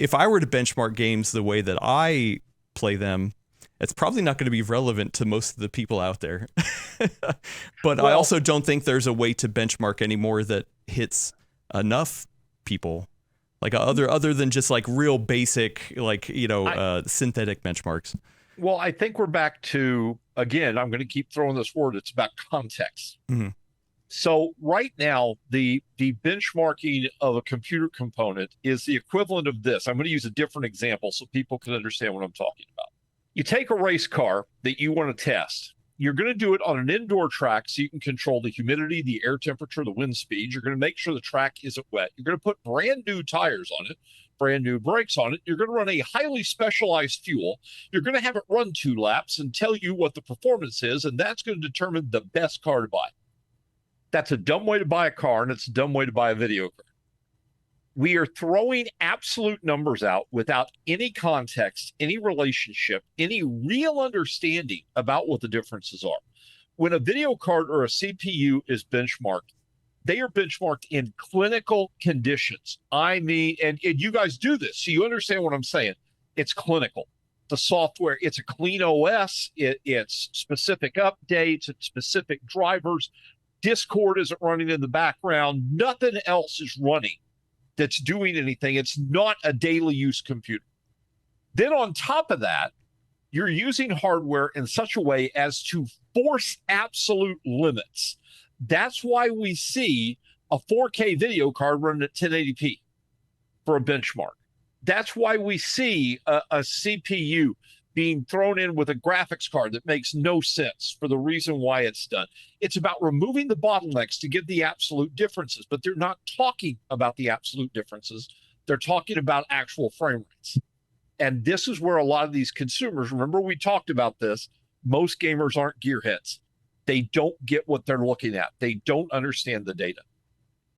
if I were to benchmark games the way that I play them, it's probably not going to be relevant to most of the people out there. But I also don't think there's a way to benchmark anymore that hits enough people, like other than just like real basic, like, synthetic benchmarks. Well, I think we're back to, again, I'm going to keep throwing this word. It's about context. Mm-hmm. So right now, the benchmarking of a computer component is the equivalent of this. I'm going to use a different example so people can understand what I'm talking about. You take a race car that you want to test. You're going to do it on an indoor track so you can control the humidity, the air temperature, the wind speed. You're going to make sure the track isn't wet. You're going to put brand new tires on it, brand new brakes on it. You're going to run a highly specialized fuel. You're going to have it run 2 laps and tell you what the performance is, and that's going to determine the best car to buy. That's a dumb way to buy a car, and it's a dumb way to buy a video card. We are throwing absolute numbers out without any context, any relationship, any real understanding about what the differences are. When a video card or a CPU is benchmarked, they are benchmarked in clinical conditions. I mean, and you guys do this, so you understand what I'm saying. It's clinical. The software, it's a clean OS, it's specific updates, it's specific drivers. Discord isn't running in the background. Nothing else is running that's doing anything. It's not a daily use computer. Then on top of that, you're using hardware in such a way as to force absolute limits. That's why we see a 4K video card running at 1080p for a benchmark. That's why we see a CPU being thrown in with a graphics card that makes no sense for the reason why it's done. It's about removing the bottlenecks to get the absolute differences, but they're not talking about the absolute differences. They're talking about actual frame rates. And this is where a lot of these consumers, remember we talked about this, most gamers aren't gearheads. They don't get what they're looking at. They don't understand the data.